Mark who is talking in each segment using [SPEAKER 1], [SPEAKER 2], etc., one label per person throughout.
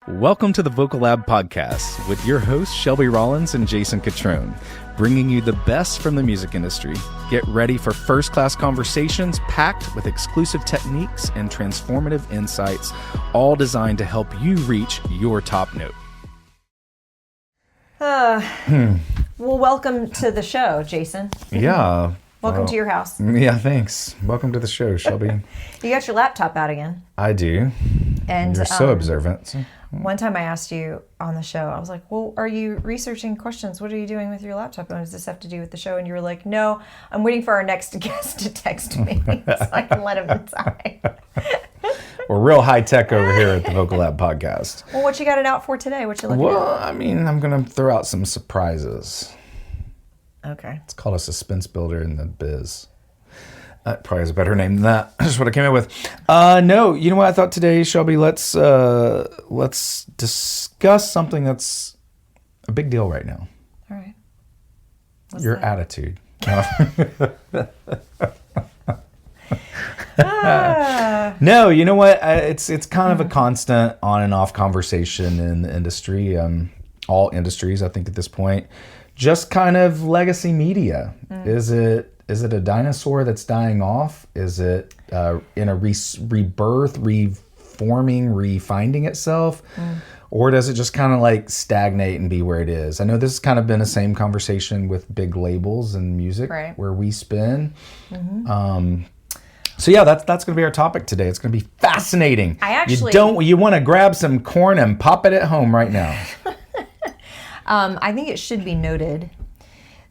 [SPEAKER 1] Welcome to the Vocal Lab Podcast with your hosts Shelby Rollins and Jason Catrone, bringing you the best from the music industry. Get ready for first-class conversations packed with exclusive techniques and transformative insights, all designed to help you reach your top note.
[SPEAKER 2] Well, welcome to the show, Jason.
[SPEAKER 1] Yeah.
[SPEAKER 2] Welcome to your house.
[SPEAKER 1] Yeah, thanks. Welcome to the show, Shelby.
[SPEAKER 2] You got your laptop out again.
[SPEAKER 1] I do.
[SPEAKER 2] And
[SPEAKER 1] you're so observant. So.
[SPEAKER 2] One time I asked you on the show, I was like, well, are you researching questions? What are you doing with your laptop? And what does this have to do with the show? And you were like, no, I'm waiting for our next guest to text me so I can let him inside.
[SPEAKER 1] We're real high tech over here at the Vocal Lab Podcast.
[SPEAKER 2] Well, what you got it out for today? What you looking
[SPEAKER 1] Well,
[SPEAKER 2] at?
[SPEAKER 1] I mean, I'm going to throw out some surprises.
[SPEAKER 2] Okay.
[SPEAKER 1] It's called a suspense builder in the biz. That probably has a better name than that. That's what I came up with. No, you know what I thought today, Shelby? Let's discuss something that's a big deal right now.
[SPEAKER 2] All right.
[SPEAKER 1] Your attitude. No, you know what? It's kind of a constant on and off conversation in the industry. All industries, I think, at this point. Just kind of legacy media. Is it a dinosaur that's dying off? Is it in a rebirth, reforming, refinding itself? Or does it just kind of like stagnate and be where it is? I know this has kind of been the same conversation with big labels and music,
[SPEAKER 2] right,
[SPEAKER 1] where we spin. So yeah, that's going to be our topic today. It's going to be fascinating. You want to grab some corn and pop it at home right now.
[SPEAKER 2] I think it should be noted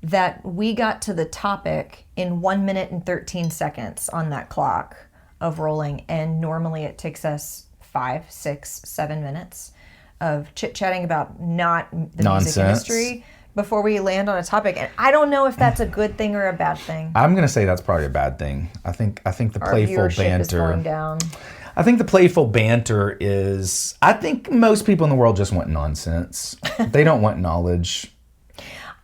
[SPEAKER 2] that we got to the topic in 1 minute and 13 seconds on that clock of rolling, and normally it takes us 5, 6, 7 minutes of chit-chatting about not the music industry before we land on a topic. And I don't know if that's a good thing or a bad thing.
[SPEAKER 1] I'm going to say that's probably a bad thing. I think the playful banter
[SPEAKER 2] is going down.
[SPEAKER 1] I think the playful banter is, I think most people in the world just want nonsense. They don't want knowledge.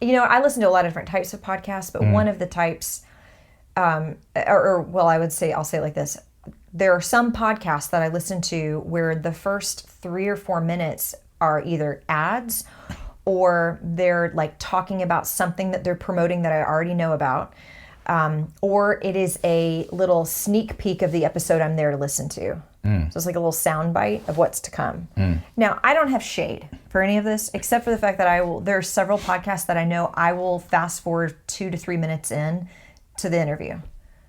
[SPEAKER 2] You know, I listen to a lot of different types of podcasts, but one of the types, I'll say it like this. There are some podcasts that I listen to where the first 3 or 4 minutes are either ads or they're like talking about something that they're promoting that I already know about. Or it is a little sneak peek of the episode I'm there to listen to. So it's like a little sound bite of what's to come. Now, I don't have shade for any of this, except for the fact that there are several podcasts that I know I will fast forward 2 to 3 minutes in to the interview.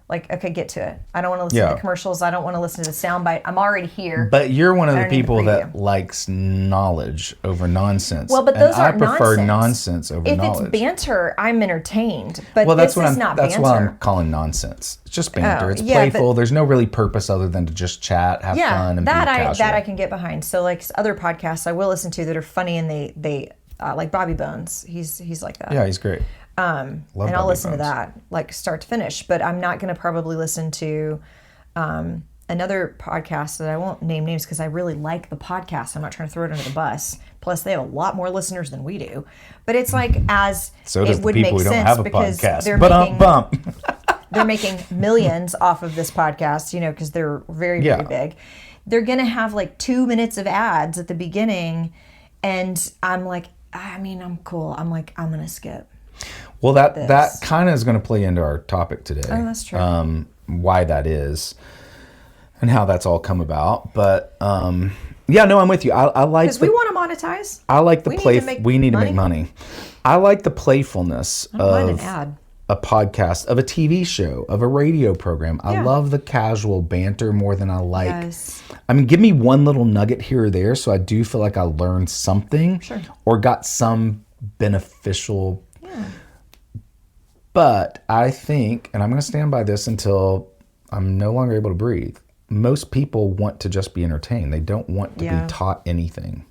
[SPEAKER 2] Like, okay, get to it. I don't want to listen to the commercials. I don't want to listen to the soundbite. I'm already here.
[SPEAKER 1] But you're one of the people that likes knowledge over nonsense.
[SPEAKER 2] Well, but those aren't
[SPEAKER 1] nonsense. I prefer nonsense over knowledge.
[SPEAKER 2] If it's banter, I'm entertained. But
[SPEAKER 1] that's
[SPEAKER 2] this is not banter.
[SPEAKER 1] That's what I'm calling nonsense. It's just banter. It's playful. There's no really purpose other than to just chat, have fun, and be casual.
[SPEAKER 2] That I can get behind. So like other podcasts I will listen to that are funny, and they like Bobby Bones. He's like that.
[SPEAKER 1] Yeah, he's great.
[SPEAKER 2] And I'll listen to that like start to finish, but I'm not going to probably listen to another podcast that I won't name names because I really like the podcast. I'm not trying to throw it under the bus. Plus, they have a lot more listeners than we do. But it's like it would make sense because they're making millions off of this podcast, because they're very, very big. They're going to have like 2 minutes of ads at the beginning, and I'm like, I'm cool. I'm like, I'm going to skip.
[SPEAKER 1] Well, that kind of is going to play into our topic today.
[SPEAKER 2] Oh, that's true.
[SPEAKER 1] Why that is and how that's all come about. But I'm with you. I like
[SPEAKER 2] because we want to monetize.
[SPEAKER 1] I like the we need to make money. I like the playfulness of a podcast, of a TV show, of a radio program. I love the casual banter more than I like.
[SPEAKER 2] Yes.
[SPEAKER 1] Give me one little nugget here or there, so I do feel like I learned something or got some beneficial. But I think, and I'm going to stand by this until I'm no longer able to breathe, most people want to just be entertained. They don't want to be taught anything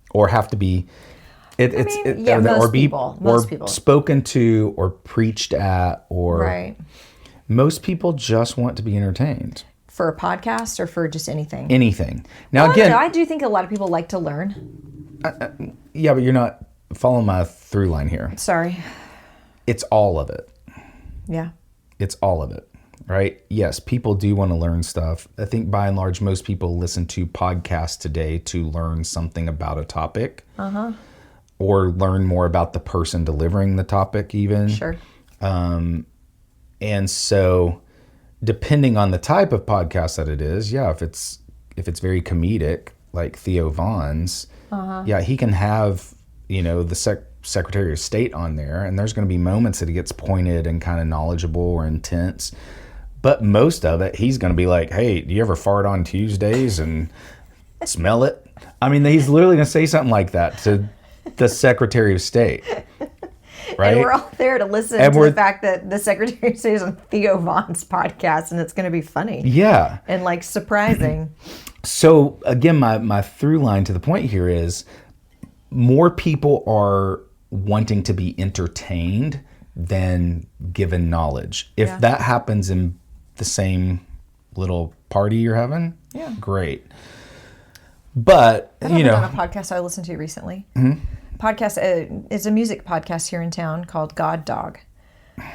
[SPEAKER 1] or have to be most people spoken to or preached at or most people just want to be entertained.
[SPEAKER 2] For a podcast or for just anything?
[SPEAKER 1] Anything. Now again,
[SPEAKER 2] I do think a lot of people like to learn.
[SPEAKER 1] But you're not following my through line here.
[SPEAKER 2] Sorry.
[SPEAKER 1] It's all of it.
[SPEAKER 2] Yeah.
[SPEAKER 1] It's all of it. right? Yes, people do want to learn stuff. I think by and large, most people listen to podcasts today to learn something about a topic. Or learn more about the person delivering the topic even.
[SPEAKER 2] Sure.
[SPEAKER 1] And so depending on the type of podcast that it is, if it's very comedic, like Theo Vaughn's, he can have, the Secretary of State on there, and there's going to be moments that he gets pointed and kind of knowledgeable or intense. But most of it, he's going to be like, hey, do you ever fart on Tuesdays and smell it? I mean, he's literally going to say something like that to the Secretary of State. Right?
[SPEAKER 2] And we're all there to listen to the fact that the Secretary of State is on Theo Vaughn's podcast, and it's going to be funny.
[SPEAKER 1] Yeah.
[SPEAKER 2] And like surprising.
[SPEAKER 1] So again, my through line to the point here is more people are wanting to be entertained than given knowledge. If that happens in the same little party you're having, great. But,
[SPEAKER 2] on a podcast I listened to recently. Podcast is a music podcast here in town called God Dog.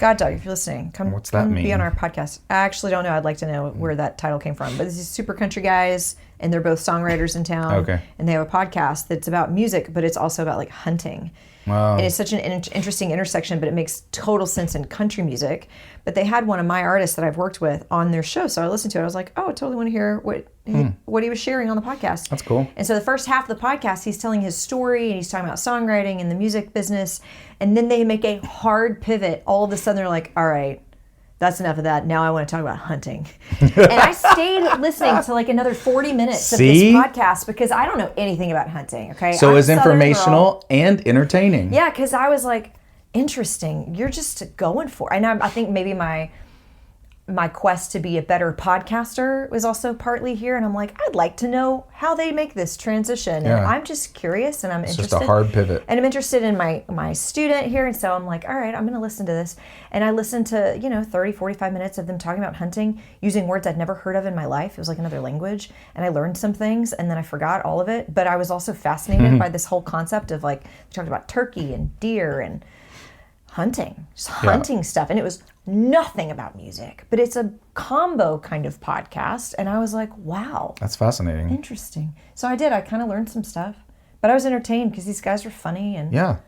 [SPEAKER 2] God Dog, if you're listening, come be on our podcast. I actually don't know. I'd like to know where that title came from. But this is super country guys, and they're both songwriters in town.
[SPEAKER 1] Okay.
[SPEAKER 2] And they have a podcast that's about music, but it's also about like hunting.
[SPEAKER 1] Wow.
[SPEAKER 2] And it's such an interesting intersection, but it makes total sense in country music. But they had one of my artists that I've worked with on their show, so I listened to it. I was like, oh, I totally want to hear what he was sharing on the podcast.
[SPEAKER 1] That's cool.
[SPEAKER 2] And so the first half of the podcast, he's telling his story, and he's talking about songwriting and the music business. And then they make a hard pivot. All of a sudden, they're like, all right, that's enough of that. Now I want to talk about hunting. And I stayed listening to like another 40 minutes of this podcast because I don't know anything about hunting, okay?
[SPEAKER 1] So it's informational and entertaining.
[SPEAKER 2] Yeah, because I was like, interesting. You're just going for it. And I think maybe my quest to be a better podcaster was also partly here. And I'm like, I'd like to know how they make this transition. And I'm just curious, and I'm interested.
[SPEAKER 1] It's just a hard pivot.
[SPEAKER 2] And I'm interested in my student here. And so I'm like, all right, I'm going to listen to this. And I listened to, 30, 45 minutes of them talking about hunting, using words I'd never heard of in my life. It was like another language. And I learned some things, and then I forgot all of it. But I was also fascinated by this whole concept of like, we talked about turkey and deer and hunting stuff. And it was nothing about music, but it's a combo kind of podcast. And I was like, wow.
[SPEAKER 1] That's fascinating.
[SPEAKER 2] Interesting. So I kind of learned some stuff, but I was entertained because these guys were funny. And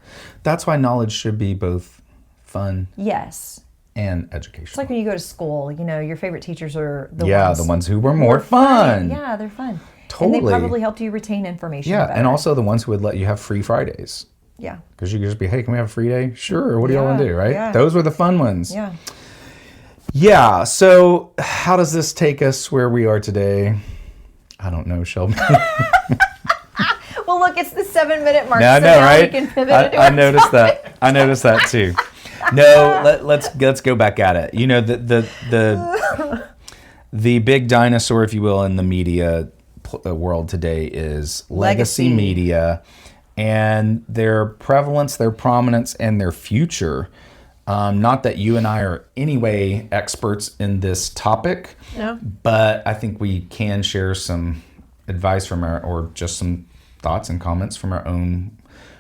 [SPEAKER 1] that's why knowledge should be both fun.
[SPEAKER 2] Yes.
[SPEAKER 1] And educational.
[SPEAKER 2] It's like when you go to school, your favorite teachers are the
[SPEAKER 1] ones who were more fun.
[SPEAKER 2] Yeah, they're fun.
[SPEAKER 1] Totally.
[SPEAKER 2] And they probably helped you retain information better.
[SPEAKER 1] And also the ones who would let you have free Fridays.
[SPEAKER 2] Yeah. Because
[SPEAKER 1] you could just be, hey, can we have a free day? Sure. What do y'all want to do, right?
[SPEAKER 2] Yeah.
[SPEAKER 1] Those were the fun ones.
[SPEAKER 2] Yeah.
[SPEAKER 1] Yeah. So how does this take us where we are today? I don't know, Shelby.
[SPEAKER 2] Well, look, it's the 7-minute mark.
[SPEAKER 1] Yeah, I know,
[SPEAKER 2] now
[SPEAKER 1] right?
[SPEAKER 2] We can pivot into
[SPEAKER 1] I noticed that. I noticed that too. No, let's go back at it. The big dinosaur, if you will, in the media world today is legacy media. And their prevalence, their prominence, and their future. Not that you and I are anyway experts in this topic, but I think we can share some advice or just some thoughts and comments from our own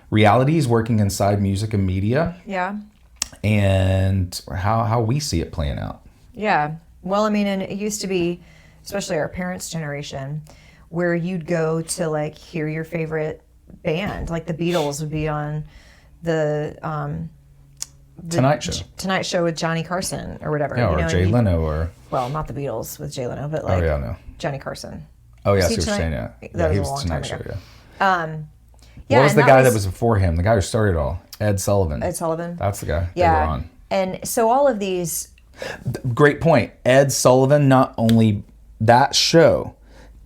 [SPEAKER 1] realities working inside music and media.
[SPEAKER 2] Yeah.
[SPEAKER 1] And how we see it playing out.
[SPEAKER 2] Yeah. Well, I mean, and it used to be, especially our parents' generation, where you'd go to like hear your favorite band, like the Beatles would be on the Tonight Show with Johnny Carson or whatever.
[SPEAKER 1] Or Jay Leno or...
[SPEAKER 2] Well, not the Beatles with Jay Leno, but like Johnny Carson.
[SPEAKER 1] Oh, yeah, I see what you're saying, yeah.
[SPEAKER 2] That
[SPEAKER 1] he
[SPEAKER 2] was a long time
[SPEAKER 1] Tonight
[SPEAKER 2] ago.
[SPEAKER 1] Show, what was the guy that was before him? The guy who started it all? Ed Sullivan.
[SPEAKER 2] Ed Sullivan.
[SPEAKER 1] That's the guy they were on.
[SPEAKER 2] And so all of these...
[SPEAKER 1] Great point. Ed Sullivan, not only that show,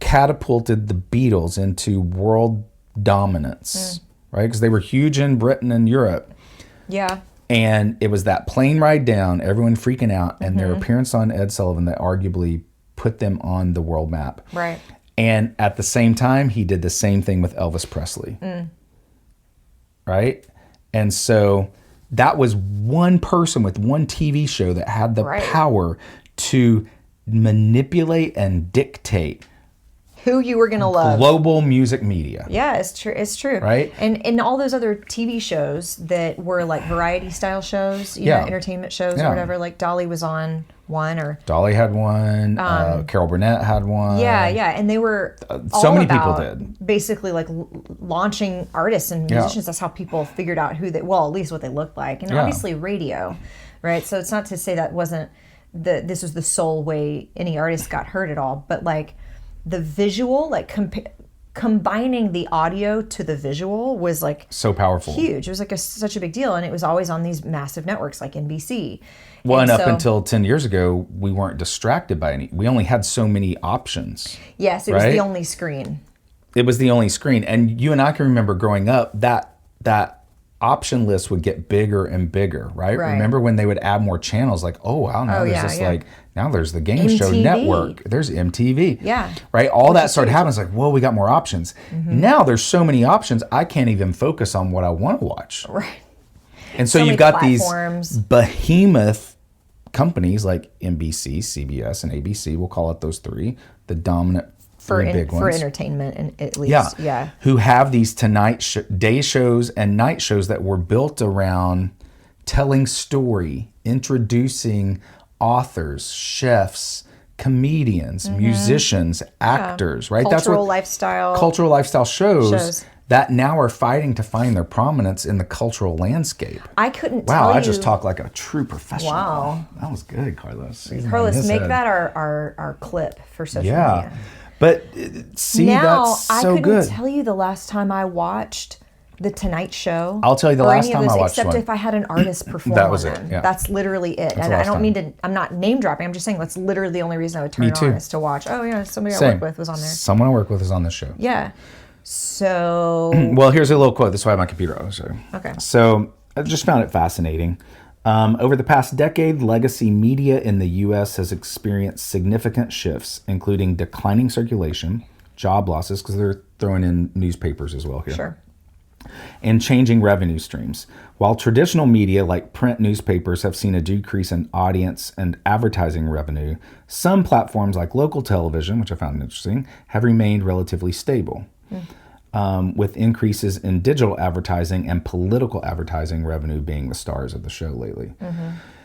[SPEAKER 1] catapulted the Beatles into world dominance, right? Because they were huge in Britain and Europe.
[SPEAKER 2] Yeah.
[SPEAKER 1] And it was that plane ride down, everyone freaking out, and their appearance on Ed Sullivan that arguably put them on the world map.
[SPEAKER 2] Right.
[SPEAKER 1] And at the same time, he did the same thing with Elvis Presley. Right? And so that was one person with one TV show that had the power to manipulate and dictate
[SPEAKER 2] who you were going to love.
[SPEAKER 1] Global music media.
[SPEAKER 2] Yeah, it's true. It's true.
[SPEAKER 1] Right?
[SPEAKER 2] And all those other TV shows that were like variety style shows, you know, entertainment shows or whatever. Like Dolly was on one, or
[SPEAKER 1] Dolly had one. Carol Burnett had one.
[SPEAKER 2] yeah, and they were
[SPEAKER 1] so
[SPEAKER 2] all
[SPEAKER 1] many
[SPEAKER 2] about
[SPEAKER 1] people did.
[SPEAKER 2] basically like launching artists and musicians. That's how people figured out who they, well, at least what they looked like, and obviously radio, right? So it's not to say that wasn't this was the sole way any artist got heard at all, but like the visual, like combining the audio to the visual was like
[SPEAKER 1] so powerful,
[SPEAKER 2] huge. It was like such a big deal, and it was always on these massive networks like NBC.
[SPEAKER 1] Well, and up until 10 years ago, we weren't distracted by any. We only had so many options.
[SPEAKER 2] Yes, it was the only screen.
[SPEAKER 1] It was the only screen, and you and I can remember growing up that option list would get bigger and bigger, right? Remember when they would add more channels? Like, oh wow, now there's this like now there's the game show network. There's MTV.
[SPEAKER 2] Yeah.
[SPEAKER 1] Right? All that started happening. It's like, whoa, we got more options. Now there's so many options, I can't even focus on what I want to watch.
[SPEAKER 2] Right.
[SPEAKER 1] And so you've got these behemoth companies like NBC, CBS, and ABC. We'll call it those three, the dominant big ones.
[SPEAKER 2] For entertainment, and at least. Yeah.
[SPEAKER 1] Who have these day shows and night shows that were built around telling story, introducing authors, chefs, comedians, musicians, actors, right?
[SPEAKER 2] Cultural lifestyle
[SPEAKER 1] shows that now are fighting to find their prominence in the cultural landscape.
[SPEAKER 2] I couldn't tell you.
[SPEAKER 1] Wow, I just talked like a true professional.
[SPEAKER 2] Wow.
[SPEAKER 1] That was good, Carlos.
[SPEAKER 2] Carlos, make that our clip for social media.
[SPEAKER 1] But see,
[SPEAKER 2] now,
[SPEAKER 1] that's so
[SPEAKER 2] I couldn't
[SPEAKER 1] good.
[SPEAKER 2] tell you the last time I watched The Tonight Show.
[SPEAKER 1] I'll tell you the last time I watched
[SPEAKER 2] except
[SPEAKER 1] one.
[SPEAKER 2] if I had an artist perform
[SPEAKER 1] That was
[SPEAKER 2] on
[SPEAKER 1] it,
[SPEAKER 2] them.
[SPEAKER 1] yeah.
[SPEAKER 2] That's literally it. And I don't mean to, I'm not name dropping. I'm just saying that's literally the only reason I would turn on is to watch. Oh yeah, somebody I work with was on there.
[SPEAKER 1] Someone I work with is on this show.
[SPEAKER 2] Yeah. So.
[SPEAKER 1] Well, here's a little quote. This is why I have my computer on.
[SPEAKER 2] Okay.
[SPEAKER 1] So I just found it fascinating. Over the past decade, legacy media in the U.S. has experienced significant shifts, including declining circulation, job losses, because they're throwing in newspapers as well here.
[SPEAKER 2] Sure.
[SPEAKER 1] And changing revenue streams. While traditional media like print newspapers have seen a decrease in audience and advertising revenue, some platforms like local television, which I found interesting, have remained relatively stable, with increases in digital advertising and political advertising revenue being the stars of the show lately.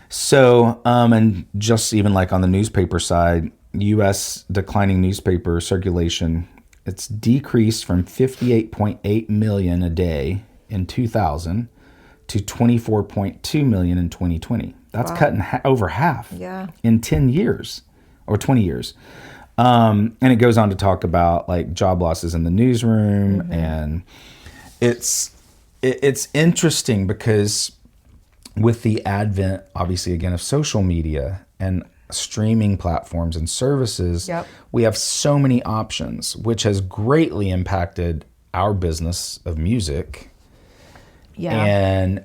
[SPEAKER 1] So, and just even like on the newspaper side, U.S. declining newspaper circulation, it's decreased from 58.8 million a day in 2000 to 24.2 million in 2020. That's cutting over half in 10 years or 20 years. And it goes on to talk about like job losses in the newsroom, and it's interesting because with the advent, obviously, again, of social media and streaming platforms and services, we have so many options, which has greatly impacted our business of music. And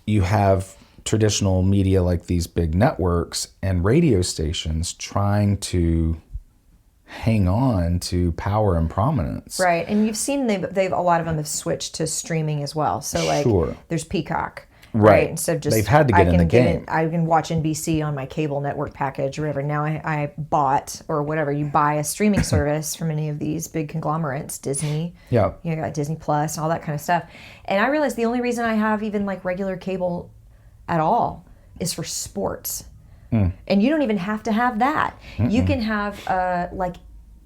[SPEAKER 1] you have traditional media like these big networks and radio stations trying to hang on to power and prominence.
[SPEAKER 2] Right. And you've seen they've a lot of them have switched to streaming as well. So like there's Peacock. Right. Instead of just
[SPEAKER 1] they've had to get in the game.
[SPEAKER 2] I can watch NBC on my cable network package or whatever. Now I bought or whatever. You buy a streaming service from any of these big conglomerates, Disney. You got Disney Plus and all that kind of stuff. And I realized the only reason I have even like regular cable at all is for sports. And you don't even have to have that. You can have like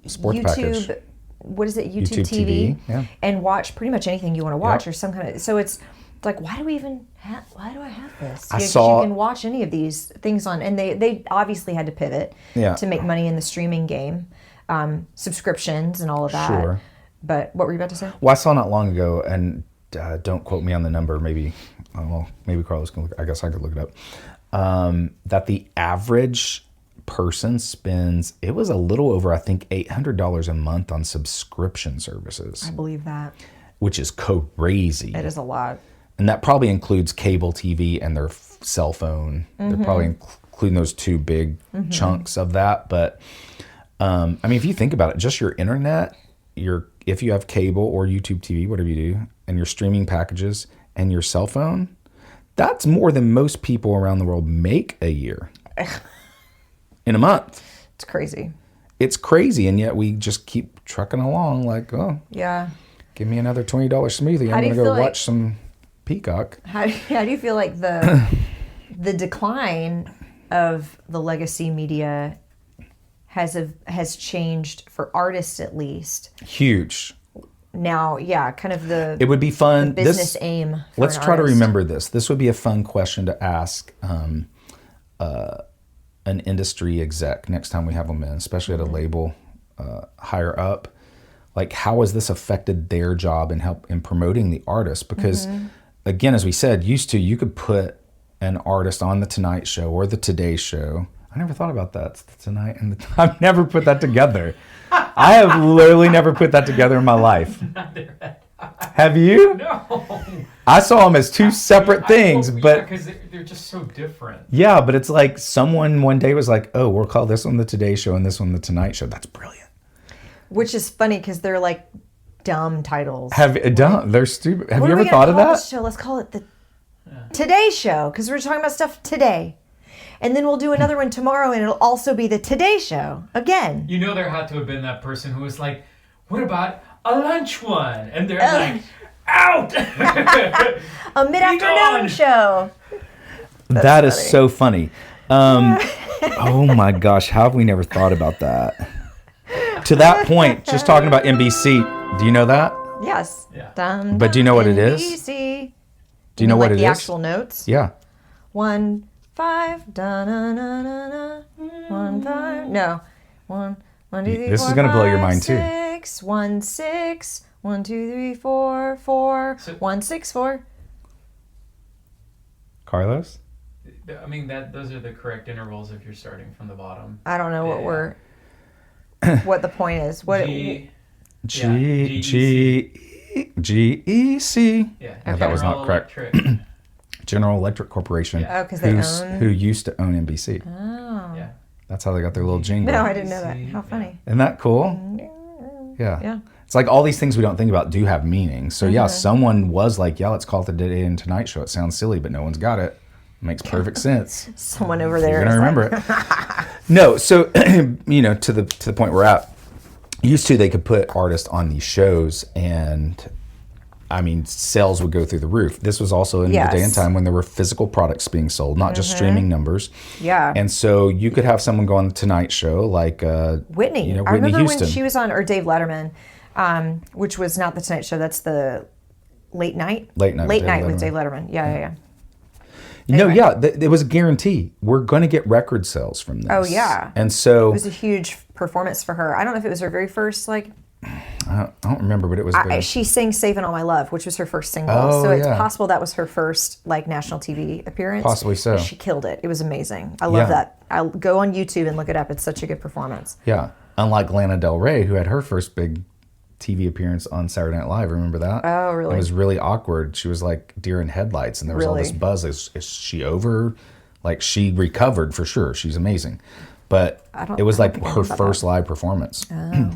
[SPEAKER 1] sports
[SPEAKER 2] YouTube.
[SPEAKER 1] Package.
[SPEAKER 2] What is it? YouTube TV. And watch pretty much anything you want to watch or some kind of. So it's like, why do I have this? You can watch any of these things on, and they obviously had to pivot to make money in the streaming game, subscriptions and all of that. But what were you about to say?
[SPEAKER 1] Well, I saw not long ago, and don't quote me on the number. Maybe Carlos can look. I guess I could look it up. That the average person spends, it was a little over, I think, $800 a month on subscription services.
[SPEAKER 2] I believe that.
[SPEAKER 1] Which is crazy.
[SPEAKER 2] It is a lot.
[SPEAKER 1] And that probably includes cable TV and their cell phone. They're probably including those two big chunks of that. But I mean, if you think about it, just your internet, if you have cable or YouTube TV, whatever you do, and your streaming packages and your cell phone, that's more than most people around the world make a year in a month.
[SPEAKER 2] It's crazy.
[SPEAKER 1] It's crazy, and yet we just keep trucking along like, oh, give me another $20 smoothie. I'm going to go watch some Peacock.
[SPEAKER 2] How do you feel like the decline of the legacy media has changed for artists at least.
[SPEAKER 1] Huge.
[SPEAKER 2] Now, yeah, kind of
[SPEAKER 1] it would be fun.
[SPEAKER 2] The business aim.
[SPEAKER 1] Let's try to remember this. This would be a fun question to ask an industry exec next time we have them in, especially at a label higher up. Like, how has this affected their job in promoting the artist? Because again, as we said, used to, you could put an artist on the Tonight Show or the Today Show. I never thought about that. It's the Tonight and I've never put that together. I have literally never put that together in my life. Have you?
[SPEAKER 3] No.
[SPEAKER 1] I saw them as two separate things, but
[SPEAKER 3] because they're just so different.
[SPEAKER 1] Yeah, but it's like someone one day was like, "Oh, we'll call this one the Today Show and this one the Tonight Show." That's brilliant.
[SPEAKER 2] Which is funny because they're like dumb titles.
[SPEAKER 1] They're stupid. Have you ever thought of that?
[SPEAKER 2] Show? Let's call it the Today Show because we're talking about stuff today. And then we'll do another one tomorrow, and it'll also be the Today Show again.
[SPEAKER 3] You know, there had to have been that person who was like, "What about a lunch one?" And they're like, "Out!"
[SPEAKER 2] A mid-afternoon show.
[SPEAKER 1] That is so funny. Oh my gosh, how have we never thought about that? To that point, just talking about NBC, do you know that?
[SPEAKER 2] Yes.
[SPEAKER 3] Yeah.
[SPEAKER 1] But do you know what it is?
[SPEAKER 2] NBC.
[SPEAKER 1] Do you know what it is?
[SPEAKER 2] The actual notes?
[SPEAKER 1] Yeah.
[SPEAKER 2] 1 5 da na na na na 1 5 no 1 2 3
[SPEAKER 1] This
[SPEAKER 2] 4,
[SPEAKER 1] is gonna blow your
[SPEAKER 2] 5,
[SPEAKER 1] mind, too.
[SPEAKER 2] 6 1 6 1 2 3 4 4 1 6 4.
[SPEAKER 1] Carlos?
[SPEAKER 3] I mean, those are the correct intervals if you're starting from the bottom.
[SPEAKER 2] I don't know what the point is. What
[SPEAKER 1] GEC.
[SPEAKER 3] Yeah,
[SPEAKER 1] That was not correct. General Electric Corporation.
[SPEAKER 2] Oh, because they own.
[SPEAKER 1] Who used to own NBC.
[SPEAKER 2] Oh.
[SPEAKER 3] Yeah.
[SPEAKER 1] That's how they got their little jingle.
[SPEAKER 2] No, I didn't know that. How funny.
[SPEAKER 1] Isn't that cool? Yeah.
[SPEAKER 2] Yeah.
[SPEAKER 1] It's like all these things we don't think about do have meaning. So yeah, someone was like, yeah, let's call it the Today and Tonight Show. It sounds silly, but no one's got it. Makes perfect sense.
[SPEAKER 2] Someone over there.
[SPEAKER 1] You're gonna remember it. No, so to the point we're at. Used to, they could put artists on these shows, and I mean, sales would go through the roof. This was also in the day and time when there were physical products being sold, not just streaming numbers.
[SPEAKER 2] Yeah.
[SPEAKER 1] And so you could have someone go on the Tonight Show, like
[SPEAKER 2] Whitney.
[SPEAKER 1] Whitney
[SPEAKER 2] I remember
[SPEAKER 1] Houston.
[SPEAKER 2] when she was on, or Dave Letterman, which was not the Tonight Show. That's the Late Night.
[SPEAKER 1] Late Night
[SPEAKER 2] with Dave Letterman. Yeah.
[SPEAKER 1] No, yeah, it was a guarantee. We're going to get record sales from this.
[SPEAKER 2] Oh, yeah.
[SPEAKER 1] And so
[SPEAKER 2] it was a huge performance for her. I don't know if it was her very first, like...
[SPEAKER 1] I don't remember, but it was big.
[SPEAKER 2] She sang Saving All My Love, which was her first single.
[SPEAKER 1] Oh,
[SPEAKER 2] so it's
[SPEAKER 1] yeah.
[SPEAKER 2] possible that was her first, like, national TV appearance.
[SPEAKER 1] Possibly so.
[SPEAKER 2] She killed it. It was amazing. I love that. I'll go on YouTube and look it up. It's such a good performance.
[SPEAKER 1] Yeah. Unlike Lana Del Rey, who had her first big TV appearance on Saturday Night Live. Remember that?
[SPEAKER 2] Oh, really?
[SPEAKER 1] It was really awkward. She was like deer in headlights, and there was all this buzz. Is she over? Like, she recovered for sure. She's amazing. But it was like her first live performance.
[SPEAKER 2] Oh.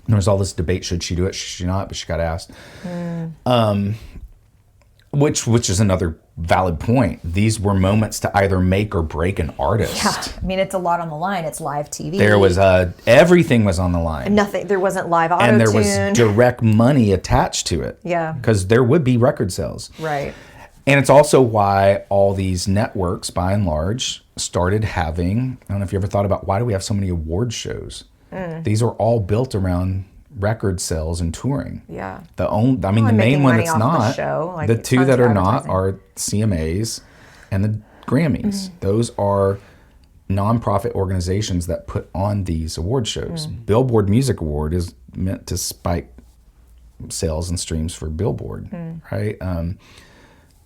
[SPEAKER 1] There was all this debate: should she do it? Should she not? But she got asked. Which is another valid point. These were moments to either make or break an artist.
[SPEAKER 2] Yeah. I mean, it's a lot on the line. It's live TV.
[SPEAKER 1] There was everything was on the line.
[SPEAKER 2] Nothing. There wasn't live auto-tune.
[SPEAKER 1] And there was direct money attached to it.
[SPEAKER 2] Yeah.
[SPEAKER 1] Because there would be record sales.
[SPEAKER 2] Right.
[SPEAKER 1] And it's also why all these networks, by and large, started having, I don't know if you ever thought about, why do we have so many award shows? These are all built around record sales and touring.
[SPEAKER 2] Yeah.
[SPEAKER 1] The main one that's not, the two that are not are CMAs and the Grammys. Those are nonprofit organizations that put on these award shows. Billboard Music Award is meant to spike sales and streams for Billboard, right? I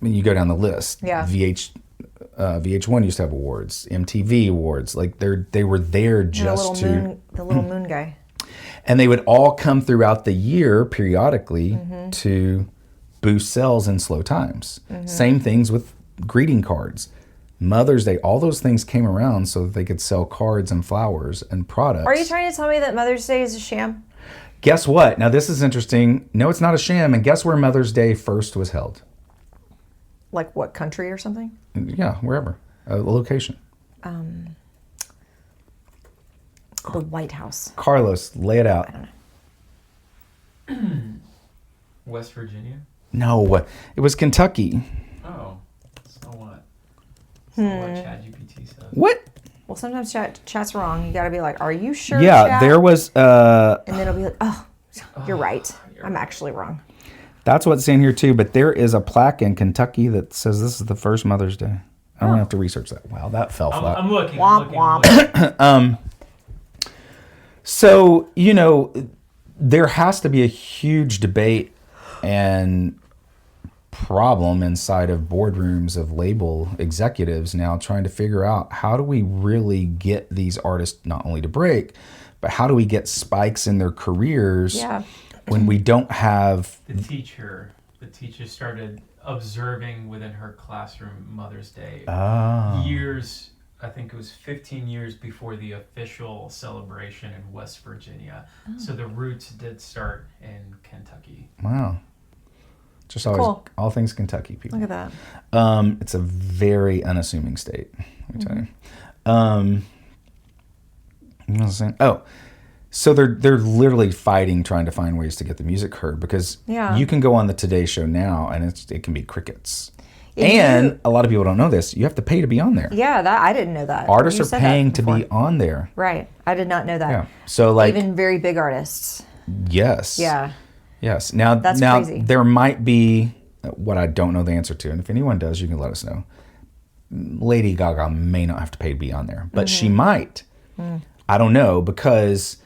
[SPEAKER 1] mean, you go down the list.
[SPEAKER 2] Yeah.
[SPEAKER 1] VH1 used to have awards, MTV awards. Like they were there just
[SPEAKER 2] the little moon guy.
[SPEAKER 1] And they would all come throughout the year periodically to boost sales in slow times. Same things with greeting cards. Mother's Day, all those things came around so that they could sell cards and flowers and products.
[SPEAKER 2] Are you trying to tell me that Mother's Day is a sham?
[SPEAKER 1] Guess what? Now this is interesting. No, it's not a sham. And guess where Mother's Day first was held?
[SPEAKER 2] Like what country or something?
[SPEAKER 1] Yeah, wherever. A location.
[SPEAKER 2] The White House.
[SPEAKER 1] Carlos, lay it out.
[SPEAKER 2] I don't know.
[SPEAKER 3] West Virginia?
[SPEAKER 1] No, it was Kentucky.
[SPEAKER 3] Oh, so what? So what ChatGPT says.
[SPEAKER 1] What?
[SPEAKER 2] Well, sometimes chat's wrong. You got to be like, are you sure?
[SPEAKER 1] Yeah,
[SPEAKER 2] chat?
[SPEAKER 1] there was.
[SPEAKER 2] And then it'll be like, oh, you're right. I'm actually wrong.
[SPEAKER 1] That's what's in here too. But there is a plaque in Kentucky that says this is the first Mother's Day. I'm gonna have to research that. Wow, that fell flat.
[SPEAKER 3] I'm looking.
[SPEAKER 2] Womp
[SPEAKER 3] I'm looking.
[SPEAKER 2] womp.
[SPEAKER 1] So, you know, there has to be a huge debate and problem inside of boardrooms of label executives now trying to figure out how do we really get these artists not only to break, but how do we get spikes in their careers when we don't have...
[SPEAKER 3] The teacher started observing within her classroom Mother's Day years, I think it was 15 years before the official celebration in West Virginia. So the roots did start in Kentucky.
[SPEAKER 1] Wow. Just always,
[SPEAKER 2] Cool.
[SPEAKER 1] all things Kentucky people.
[SPEAKER 2] Look at that.
[SPEAKER 1] It's a very unassuming state, let me tell you. What was I saying? Oh, so they're literally fighting, trying to find ways to get the music heard because you can go on the Today Show now and it can be crickets. A lot of people don't know this. You have to pay to be on there.
[SPEAKER 2] Yeah, I didn't know that.
[SPEAKER 1] Artists
[SPEAKER 2] You
[SPEAKER 1] are
[SPEAKER 2] said
[SPEAKER 1] paying
[SPEAKER 2] that
[SPEAKER 1] to
[SPEAKER 2] before.
[SPEAKER 1] be on there.
[SPEAKER 2] Right. I did not know that.
[SPEAKER 1] Yeah. So like
[SPEAKER 2] even very big artists.
[SPEAKER 1] Yes.
[SPEAKER 2] Yeah.
[SPEAKER 1] Yes. Now
[SPEAKER 2] That's
[SPEAKER 1] now
[SPEAKER 2] crazy.
[SPEAKER 1] there might be what I don't know the answer to, and if anyone does, you can let us know. Lady Gaga may not have to pay to be on there, but she might. I don't know because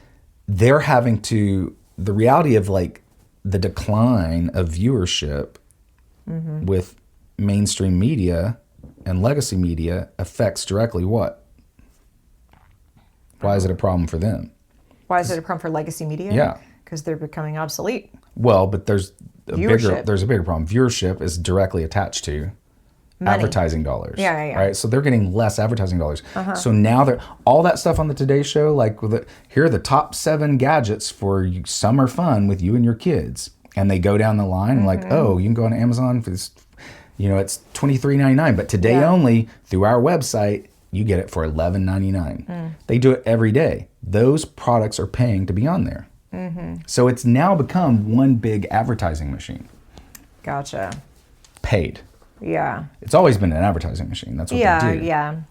[SPEAKER 1] they're having to. The reality of like the decline of viewership with mainstream media and legacy media affects directly what? Why is it a problem for them?
[SPEAKER 2] Why is it a problem for legacy media?
[SPEAKER 1] Yeah.
[SPEAKER 2] Because they're becoming obsolete.
[SPEAKER 1] Well, but there's a
[SPEAKER 2] Viewership.
[SPEAKER 1] bigger problem. Viewership is directly attached to
[SPEAKER 2] Money.
[SPEAKER 1] advertising dollars.
[SPEAKER 2] Yeah.
[SPEAKER 1] Right? So they're getting less advertising dollars. So now they're all that stuff on the Today Show, like here are the top 7 gadgets for summer fun with you and your kids. And they go down the line and like, oh, you can go on Amazon for this, it's $23.99, but today only through our website, you get it for $11.99. They do it every day. Those products are paying to be on there. So it's now become one big advertising machine.
[SPEAKER 2] Gotcha.
[SPEAKER 1] Paid.
[SPEAKER 2] Yeah.
[SPEAKER 1] It's always been an advertising machine. That's what they do.
[SPEAKER 2] Yeah.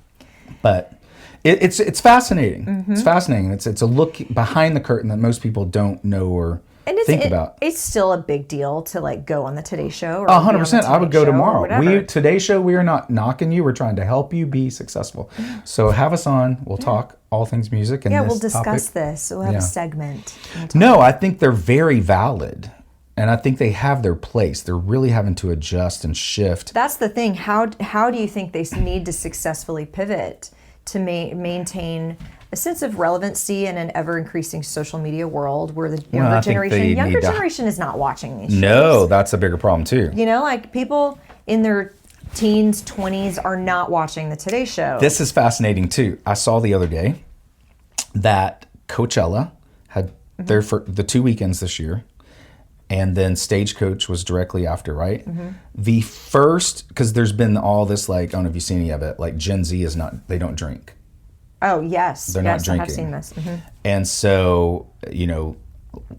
[SPEAKER 1] But it's fascinating. It's fascinating. It's a look behind the curtain that most people don't know or think about.
[SPEAKER 2] It's still a big deal to like go on the Today Show. Or
[SPEAKER 1] 100%. I would go tomorrow.
[SPEAKER 2] Whatever.
[SPEAKER 1] Today Show, we are not knocking you. We're trying to help you be successful. So have us on. We'll talk all things music. And
[SPEAKER 2] we'll discuss this. We'll have a segment.
[SPEAKER 1] No, I think they're very valid. And I think they have their place. They're really having to adjust and shift.
[SPEAKER 2] That's the thing. How do you think they need to successfully pivot to maintain a sense of relevancy in an ever-increasing social media world where the younger generation is not watching these shows?
[SPEAKER 1] No, that's a bigger problem too.
[SPEAKER 2] Like people in their teens, 20s are not watching the Today Show.
[SPEAKER 1] This is fascinating too. I saw the other day that Coachella had for the 2 weekends this year. And then Stagecoach was directly after, right? The first, because there's been all this, like, I don't know if you've seen any of it, like Gen Z they don't drink.
[SPEAKER 2] Oh, yes.
[SPEAKER 1] They're not drinking.
[SPEAKER 2] I have seen this.
[SPEAKER 1] And so,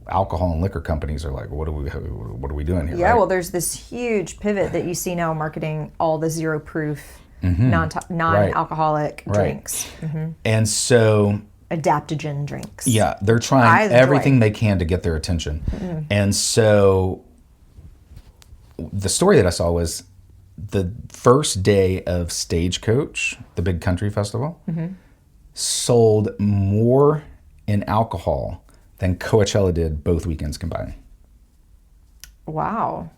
[SPEAKER 1] alcohol and liquor companies are like, what are we doing here?
[SPEAKER 2] Yeah,
[SPEAKER 1] right?
[SPEAKER 2] well, there's this huge pivot that you see now marketing all the zero proof, non-alcoholic drinks.
[SPEAKER 1] And so...
[SPEAKER 2] adaptogen drinks.
[SPEAKER 1] Yeah, they're trying everything they can to get their attention. And so the story that I saw was the first day of Stagecoach, the big country festival, sold more in alcohol than Coachella did both weekends combined.
[SPEAKER 2] Wow.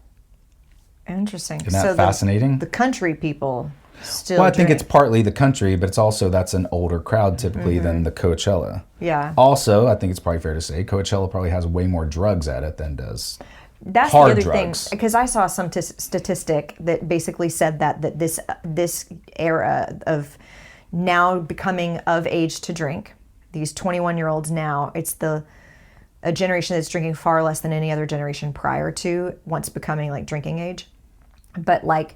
[SPEAKER 2] Interesting.
[SPEAKER 1] Isn't that fascinating?
[SPEAKER 2] The country people still
[SPEAKER 1] Well, I think
[SPEAKER 2] drink.
[SPEAKER 1] it's partly the country, but it's also that's an older crowd typically than the Coachella.
[SPEAKER 2] Yeah.
[SPEAKER 1] Also, I think it's probably fair to say Coachella probably has way more drugs at it than does
[SPEAKER 2] That's
[SPEAKER 1] hard
[SPEAKER 2] the other
[SPEAKER 1] drugs.
[SPEAKER 2] thing, because I saw some statistic that basically said that this era of now becoming of age to drink, these 21-year-olds now, it's a generation that's drinking far less than any other generation prior to once becoming like drinking age. But like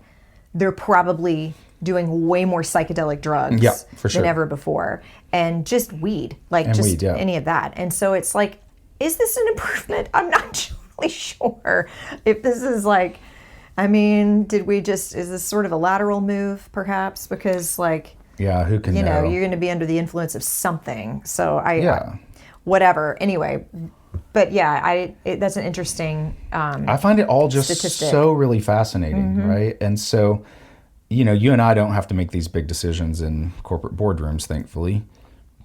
[SPEAKER 2] they're probably doing way more psychedelic drugs
[SPEAKER 1] for sure.
[SPEAKER 2] than ever before, and just weed, like
[SPEAKER 1] and
[SPEAKER 2] just
[SPEAKER 1] weed, yeah.
[SPEAKER 2] any of that. And so it's like, is this an improvement? I'm not totally sure if this is like, I mean, is this sort of a lateral move perhaps? Because like,
[SPEAKER 1] Yeah, who can know?
[SPEAKER 2] You're going to be under the influence of something. So
[SPEAKER 1] Yeah.
[SPEAKER 2] whatever. Anyway, but yeah, that's an interesting
[SPEAKER 1] I find it all just
[SPEAKER 2] statistic.
[SPEAKER 1] so really fascinating, right? And so, you and I don't have to make these big decisions in corporate boardrooms, thankfully,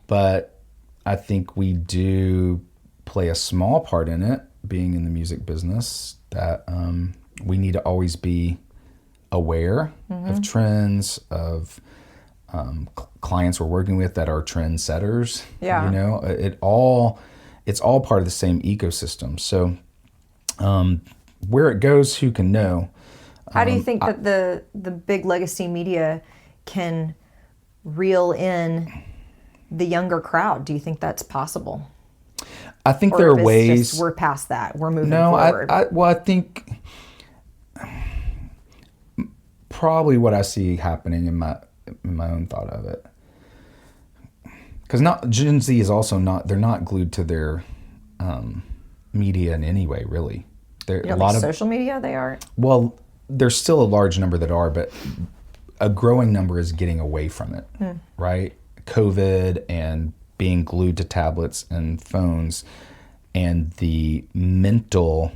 [SPEAKER 1] but I think we do play a small part in it, being in the music business, that we need to always be aware of trends, of clients we're working with that are trend setters.
[SPEAKER 2] Yeah.
[SPEAKER 1] It's all part of the same ecosystem. So where it goes, who can know?
[SPEAKER 2] How do you think that the big legacy media can reel in the younger crowd? Do you think that's possible?
[SPEAKER 1] I think
[SPEAKER 2] Or
[SPEAKER 1] there are
[SPEAKER 2] if it's
[SPEAKER 1] ways.
[SPEAKER 2] just we're past that. We're moving
[SPEAKER 1] No,
[SPEAKER 2] forward.
[SPEAKER 1] I think probably what I see happening in my own thought of it, because Gen Z is also they're not glued to their media in any way, really.
[SPEAKER 2] You don't think social media they are?
[SPEAKER 1] Well, there's still a large number that are, but a growing number is getting away from it, right? COVID and being glued to tablets and phones, and the mental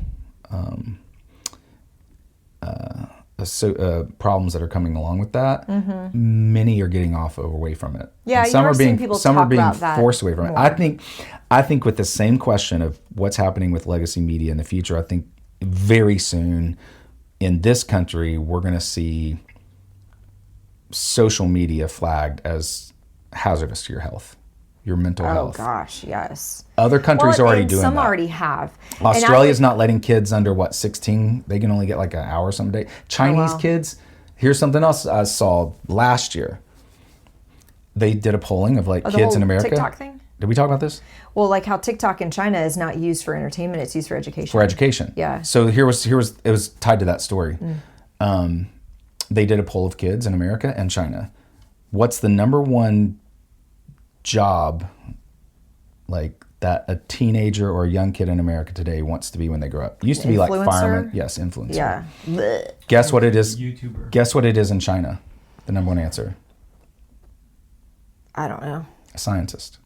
[SPEAKER 1] problems that are coming along with that. Many are getting away from it.
[SPEAKER 2] Yeah,
[SPEAKER 1] and some
[SPEAKER 2] you're
[SPEAKER 1] are
[SPEAKER 2] seeing
[SPEAKER 1] being
[SPEAKER 2] people
[SPEAKER 1] some
[SPEAKER 2] talk
[SPEAKER 1] are being
[SPEAKER 2] about that
[SPEAKER 1] forced away from it.
[SPEAKER 2] more.
[SPEAKER 1] I think with the same question of what's happening with legacy media in the future, I think very soon in this country we're going to see social media flagged as hazardous to your health, your mental health.
[SPEAKER 2] Oh gosh, yes.
[SPEAKER 1] Other countries are already doing
[SPEAKER 2] some
[SPEAKER 1] that.
[SPEAKER 2] already have.
[SPEAKER 1] Australia's not letting kids under 16. They can only get like an hour some day. Chinese kids. Here's something else I saw last year. They did a polling of
[SPEAKER 2] the
[SPEAKER 1] kids
[SPEAKER 2] whole
[SPEAKER 1] in America.
[SPEAKER 2] TikTok thing?
[SPEAKER 1] Did we talk about this?
[SPEAKER 2] Well, like how TikTok in China is not used for entertainment; it's used for education.
[SPEAKER 1] For education.
[SPEAKER 2] Yeah.
[SPEAKER 1] So it was tied to that story. They did a poll of kids in America and China. What's the number one job that a teenager or a young kid in America today wants to be when they grow up? Used to be like
[SPEAKER 2] Influencer?
[SPEAKER 1] fireman. Yes, influencer.
[SPEAKER 2] Yeah. Blech.
[SPEAKER 1] Guess what it is?
[SPEAKER 3] YouTuber.
[SPEAKER 1] Guess what it is in China? The number one answer.
[SPEAKER 2] I don't know.
[SPEAKER 1] A scientist.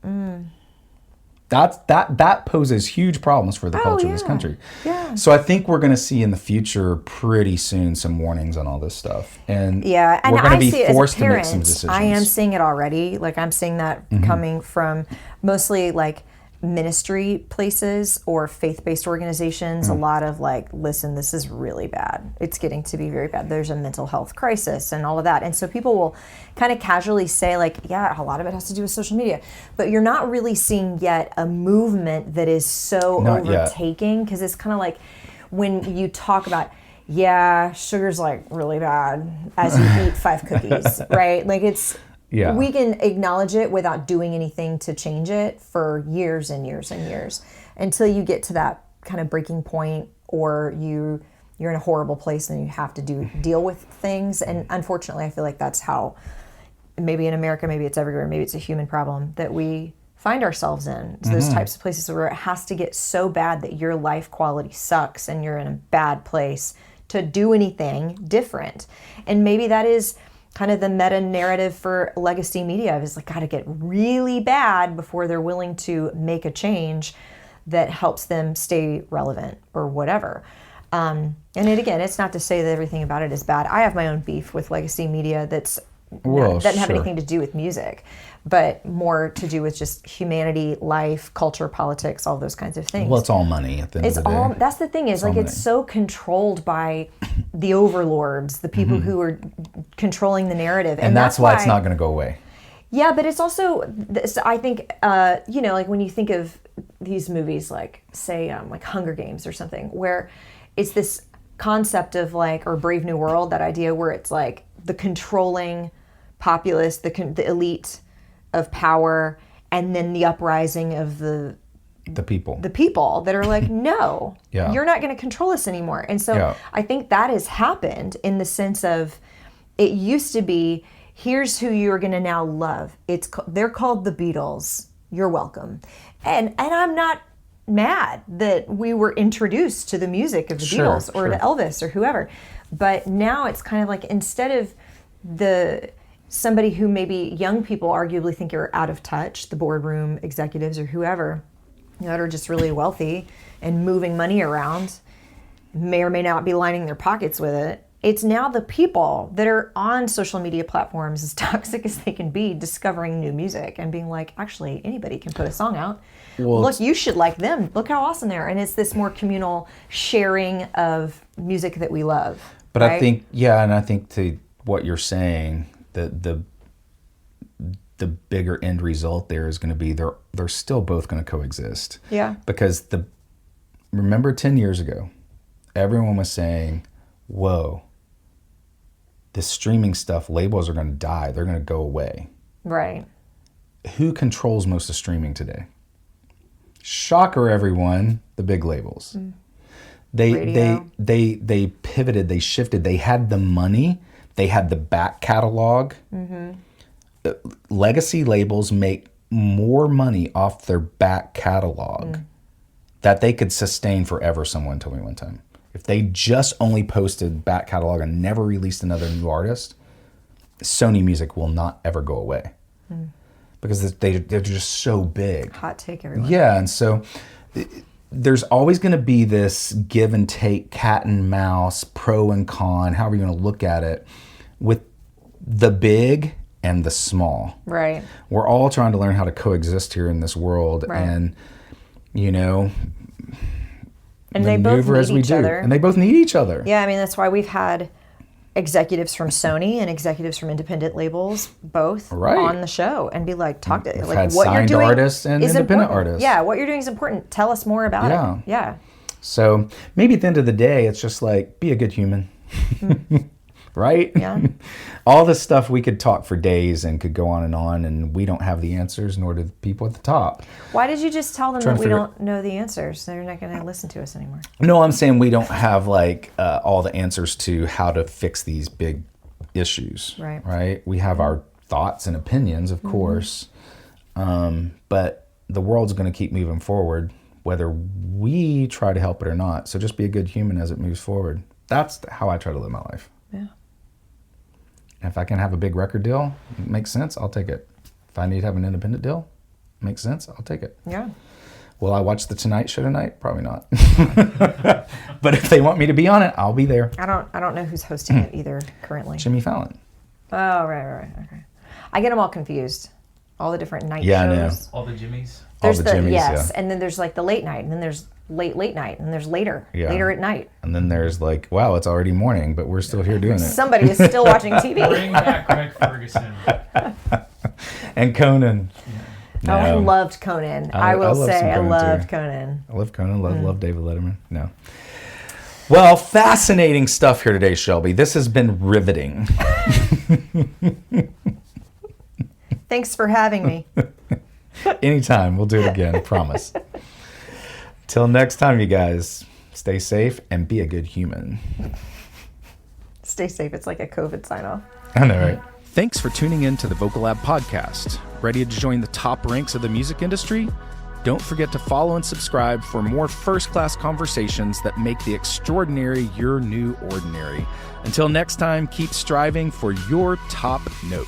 [SPEAKER 1] That poses huge problems for the culture of this country.
[SPEAKER 2] Yeah.
[SPEAKER 1] So I think we're going to see in the future pretty soon some warnings on all this stuff, and
[SPEAKER 2] Yeah, and
[SPEAKER 1] we're going
[SPEAKER 2] I
[SPEAKER 1] to
[SPEAKER 2] see
[SPEAKER 1] be
[SPEAKER 2] it as a
[SPEAKER 1] forced to make
[SPEAKER 2] parent.
[SPEAKER 1] some decisions.
[SPEAKER 2] I am seeing it already. Like I'm seeing that coming from mostly like ministry places or faith-based organizations. A lot of listen, this is really bad. It's getting to be very bad. There's a mental health crisis and all of that. And so people will kind of casually say yeah, a lot of it has to do with social media. But you're not really seeing yet a movement that is so
[SPEAKER 1] Not yet.
[SPEAKER 2] overtaking, because it's kind of like when you talk about, yeah, sugar's really bad as you eat 5 cookies, right?
[SPEAKER 1] Yeah.
[SPEAKER 2] We can acknowledge it without doing anything to change it for years and years and years until you get to that kind of breaking point, or you're in a horrible place and you have to deal with things. And unfortunately, I feel like that's how, maybe in America, maybe it's everywhere, maybe it's a human problem that we find ourselves in. It's those types of places where it has to get so bad that your life quality sucks and you're in a bad place to do anything different. And maybe that is kind of the meta narrative for legacy media, is gotta get really bad before they're willing to make a change that helps them stay relevant or whatever. And it's not to say that everything about it is bad. I have my own beef with legacy media doesn't have anything to do with music, but more to do with just humanity, life, culture, politics, all those kinds of things.
[SPEAKER 1] Well, it's all money at the end of the day.
[SPEAKER 2] That's the thing, is it's so controlled by the overlords, the people who are controlling the narrative.
[SPEAKER 1] And that's why it's not going to go away.
[SPEAKER 2] Yeah, but it's also, I think, when you think of these movies, say Hunger Games or something, where it's this concept of or Brave New World, that idea where it's the controlling populace, the elite of power, and then the uprising of the people that are no, you're not going to control us anymore. And so I think that has happened in the sense of, it used to be, here's who you're going to now love. They're called the Beatles. You're welcome. And I'm not mad that we were introduced to the music of the Beatles or to Elvis or whoever. But now it's kind of instead of the somebody who maybe young people arguably think are out of touch, the boardroom executives or whoever, that are just really wealthy and moving money around, may or may not be lining their pockets with it. It's now the people that are on social media platforms, as toxic as they can be, discovering new music and being like, actually, anybody can put a song out. Well, look, you should like them. Look how awesome they are. And it's this more communal sharing of music that we love.
[SPEAKER 1] But
[SPEAKER 2] right?
[SPEAKER 1] I think to what you're saying, the bigger end result there is going to be they're still both going to coexist.
[SPEAKER 2] Yeah.
[SPEAKER 1] Because remember 10 years ago, everyone was saying, whoa, this streaming stuff, labels are going to die. They're going to go away.
[SPEAKER 2] Right.
[SPEAKER 1] Who controls most of streaming today? Shocker, everyone, the big labels. They pivoted, they shifted. They had the money. They had the back catalog. Legacy labels make more money off their back catalog that they could sustain forever, someone told me one time. If they just only posted back catalog and never released another new artist, Sony Music will not ever go away. Because they're just so big.
[SPEAKER 2] Hot take, everyone.
[SPEAKER 1] Yeah, and so there's always going to be this give and take, cat and mouse, pro and con, however you're going to look at it, with the big and the small.
[SPEAKER 2] Right.
[SPEAKER 1] We're all trying to learn how to coexist here in this world, and
[SPEAKER 2] and they both need each other.
[SPEAKER 1] And they both need each other.
[SPEAKER 2] Yeah, I mean, that's why we've had executives from Sony and executives from independent labels both on the show and be like, talk to
[SPEAKER 1] like had what you're doing artists and
[SPEAKER 2] is
[SPEAKER 1] independent
[SPEAKER 2] important.
[SPEAKER 1] artists.
[SPEAKER 2] Yeah, what you're doing is important. Tell us more about it. Yeah.
[SPEAKER 1] So maybe at the end of the day, it's just like, be a good human. Right?
[SPEAKER 2] Yeah.
[SPEAKER 1] All this stuff we could talk for days and could go on, and we don't have the answers, nor do the people at the top.
[SPEAKER 2] Why did you just tell them that we don't know the answers? They're not going to listen to us anymore.
[SPEAKER 1] No, I'm saying we don't have all the answers to how to fix these big issues. Right? We have our thoughts and opinions, of course, but the world's going to keep moving forward, whether we try to help it or not. So just be a good human as it moves forward. That's how I try to live my life.
[SPEAKER 2] Yeah.
[SPEAKER 1] If I can have a big record deal, it makes sense, I'll take it. If I need to have an independent deal, makes sense, I'll take it.
[SPEAKER 2] Yeah.
[SPEAKER 1] Will I watch The Tonight Show tonight? Probably not. But if they want me to be on it, I'll be there.
[SPEAKER 2] I don't know who's hosting it either currently.
[SPEAKER 1] Jimmy Fallon.
[SPEAKER 2] Oh, right. Okay. I get them all confused. All the different night shows.
[SPEAKER 1] I know.
[SPEAKER 3] All the Jimmys?
[SPEAKER 2] There's
[SPEAKER 1] all the Jimmys,
[SPEAKER 2] yes, and then there's like the late night, and then there's late night, and there's later at night.
[SPEAKER 1] And then there's like, wow, it's already morning, but we're still here doing it.
[SPEAKER 2] Somebody is still watching TV.
[SPEAKER 3] Bring back Greg Ferguson.
[SPEAKER 1] And Conan.
[SPEAKER 2] No. Oh, I loved Conan. I loved Conan.
[SPEAKER 1] I love Conan. Love David Letterman. No. Well, fascinating stuff here today, Shelby. This has been riveting.
[SPEAKER 2] Thanks for having me.
[SPEAKER 1] Anytime. We'll do it again. I promise. Till next time, you guys, stay safe and be a good human.
[SPEAKER 2] Stay safe. It's like a COVID sign-off.
[SPEAKER 1] I know, right? Thanks for tuning in to the Vocal Lab podcast. Ready to join the top ranks of the music industry? Don't forget to follow and subscribe for more first-class conversations that make the extraordinary your new ordinary. Until next time, keep striving for your top note.